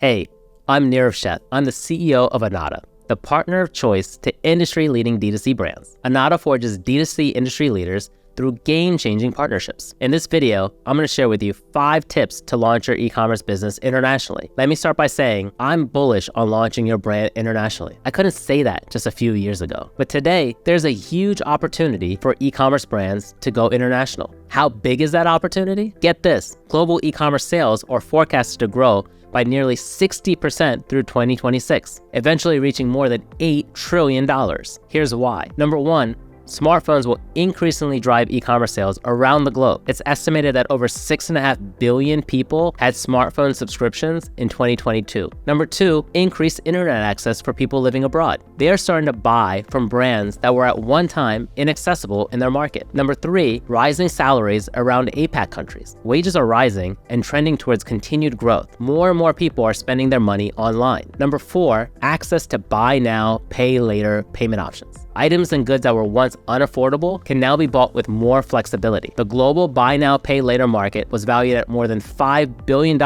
Hey, I'm Nirav Sheth. I'm the CEO of Anata, the partner of choice to industry-leading D2C brands. Anata forges D2C industry leaders through game-changing partnerships. In this video, I'm going to share with you 5 tips to launch your e-commerce business internationally. Let me start by saying I'm bullish on launching your brand internationally. I couldn't say that just a few years ago. But today, there's a huge opportunity for e-commerce brands to go international. How big is that opportunity? Get this, global e-commerce sales are forecasted to grow by nearly 60% through 2026, eventually reaching more than $8 trillion. Here's why. Number 1, smartphones will increasingly drive e-commerce sales around the globe. It's estimated that over 6.5 billion people had smartphone subscriptions in 2022. Number 2, increased internet access for people living abroad. They are starting to buy from brands that were at one time inaccessible in their market. Number 3, rising salaries around APAC countries. Wages are rising and trending towards continued growth. More and more people are spending their money online. Number 4, access to buy now, pay later payment options. Items and goods that were once unaffordable can now be bought with more flexibility. The global buy now, pay later market was valued at more than $5 billion in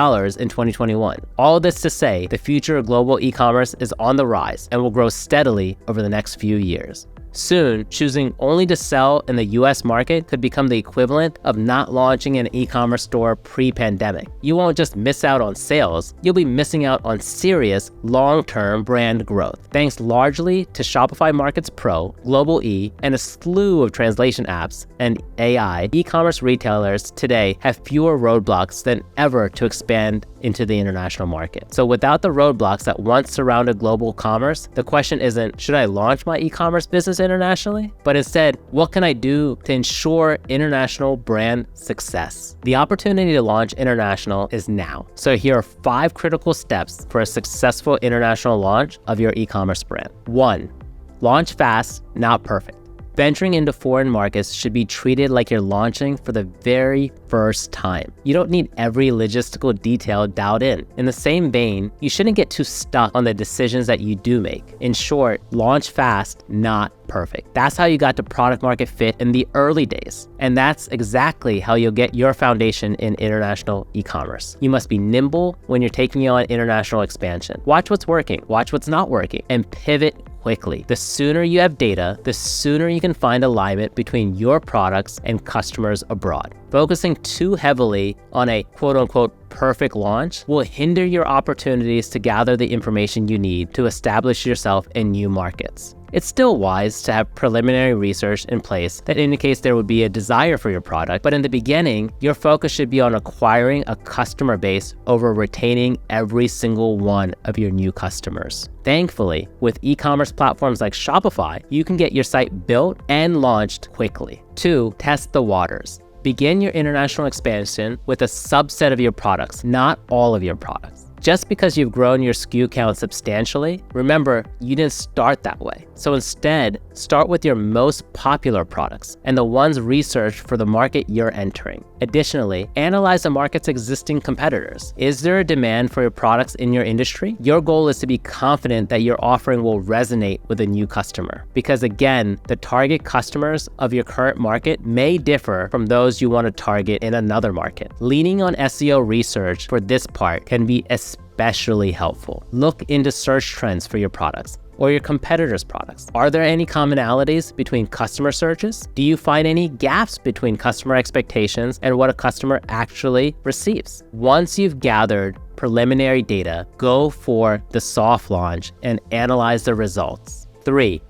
2021. All this to say, the future of global e-commerce is on the rise and will grow steadily over the next few years. Soon, choosing only to sell in the US market could become the equivalent of not launching an e-commerce store pre-pandemic. You won't just miss out on sales, you'll be missing out on serious long-term brand growth. Thanks largely to Shopify Markets Pro, Global E, and a slew of translation apps and AI, e-commerce retailers today have fewer roadblocks than ever to expand into the international market. So without the roadblocks that once surrounded global commerce, the question isn't, should I launch my e-commerce business internationally? But instead, what can I do to ensure international brand success? The opportunity to launch international is now. So here are 5 critical steps for a successful international launch of your e-commerce brand. 1, launch fast, not perfect. Venturing into foreign markets should be treated like you're launching for the very first time. You don't need every logistical detail dialed in. In the same vein, you shouldn't get too stuck on the decisions that you do make. In short, launch fast, not perfect. That's how you got to product market fit in the early days. And that's exactly how you'll get your foundation in international e-commerce. You must be nimble when you're taking on international expansion. Watch what's working, watch what's not working, and pivot quickly. The sooner you have data, the sooner you can find alignment between your products and customers abroad. Focusing too heavily on a quote-unquote perfect launch will hinder your opportunities to gather the information you need to establish yourself in new markets. It's still wise to have preliminary research in place that indicates there would be a desire for your product, but in the beginning, your focus should be on acquiring a customer base over retaining every single one of your new customers. Thankfully, with e-commerce platforms like Shopify, you can get your site built and launched quickly. 2, test the waters. Begin your international expansion with a subset of your products, not all of your products. Just because you've grown your SKU count substantially, remember, you didn't start that way. So instead, start with your most popular products and the ones researched for the market you're entering. Additionally, analyze the market's existing competitors. Is there a demand for your products in your industry? Your goal is to be confident that your offering will resonate with a new customer. Because again, the target customers of your current market may differ from those you want to target in another market. Leaning on SEO research for this part can be especially helpful. Look into search trends for your products or your competitors' products. Are there any commonalities between customer searches? Do you find any gaps between customer expectations and what a customer actually receives? Once you've gathered preliminary data, go for the soft launch and analyze the results. 3,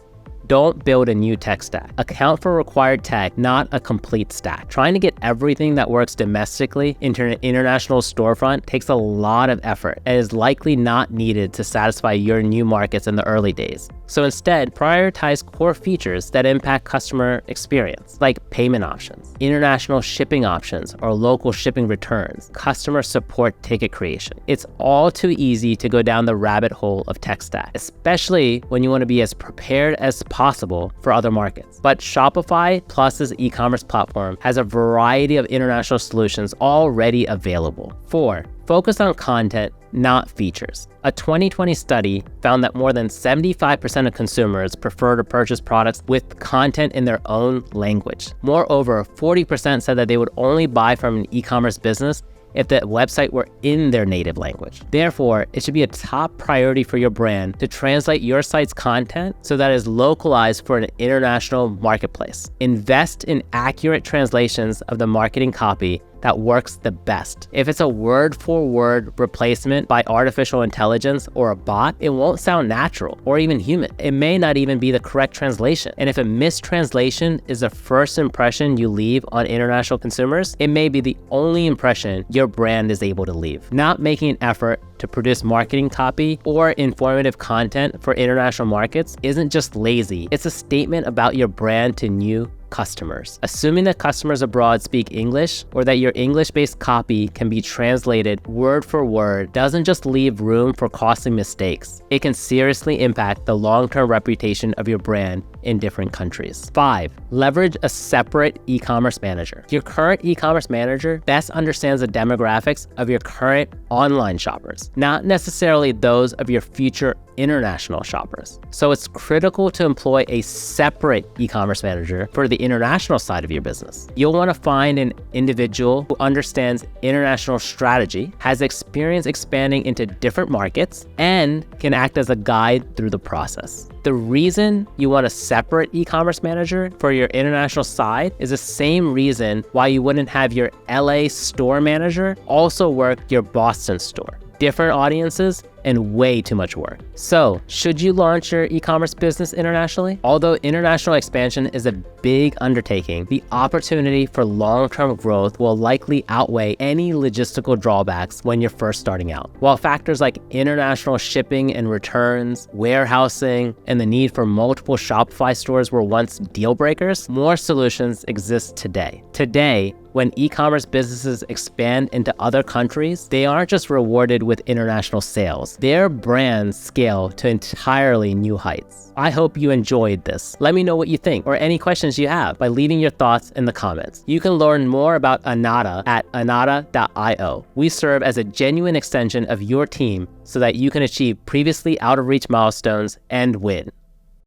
don't build a new tech stack. Account for required tech, not a complete stack. Trying to get everything that works domestically into an international storefront takes a lot of effort and is likely not needed to satisfy your new markets in the early days. So instead, prioritize core features that impact customer experience, like payment options, international shipping options, or local shipping returns, customer support ticket creation. It's all too easy to go down the rabbit hole of tech stack, especially when you want to be as prepared as possible for other markets. But Shopify Plus's e-commerce platform has a variety of international solutions already available. 4, focus on content, not features. A 2020 study found that more than 75% of consumers prefer to purchase products with content in their own language. Moreover, 40% said that they would only buy from an e-commerce business if the website were in their native language. Therefore, it should be a top priority for your brand to translate your site's content so that it is localized for an international marketplace. Invest in accurate translations of the marketing copy that works the best. If it's a word-for-word replacement by artificial intelligence or a bot, it won't sound natural or even human. It may not even be the correct translation. And if a mistranslation is the first impression you leave on international consumers, it may be the only impression your brand is able to leave. Not making an effort to produce marketing copy or informative content for international markets isn't just lazy, it's a statement about your brand to new customers. Assuming that customers abroad speak English or that your English-based copy can be translated word for word doesn't just leave room for costly mistakes. It can seriously impact the long-term reputation of your brand in different countries. 5. Leverage a separate e-commerce manager. Your current e-commerce manager best understands the demographics of your current online shoppers, not necessarily those of your future international shoppers. So it's critical to employ a separate e-commerce manager for the international side of your business. You'll want to find an individual who understands international strategy, has experience expanding into different markets, and can act as a guide through the process. The reason you want a separate e-commerce manager for your international side is the same reason why you wouldn't have your LA store manager also work your Boston store. Different audiences and way too much work. So, should you launch your e-commerce business internationally? Although international expansion is a big undertaking, the opportunity for long-term growth will likely outweigh any logistical drawbacks when you're first starting out. While factors like international shipping and returns, warehousing, and the need for multiple Shopify stores were once deal breakers, more solutions exist today. Today, when e-commerce businesses expand into other countries, they aren't just rewarded with international sales. Their brands scale to entirely new heights. I hope you enjoyed this. Let me know what you think or any questions you have by leaving your thoughts in the comments. You can learn more about Anata at anata.io. We serve as a genuine extension of your team so that you can achieve previously out of reach milestones and win.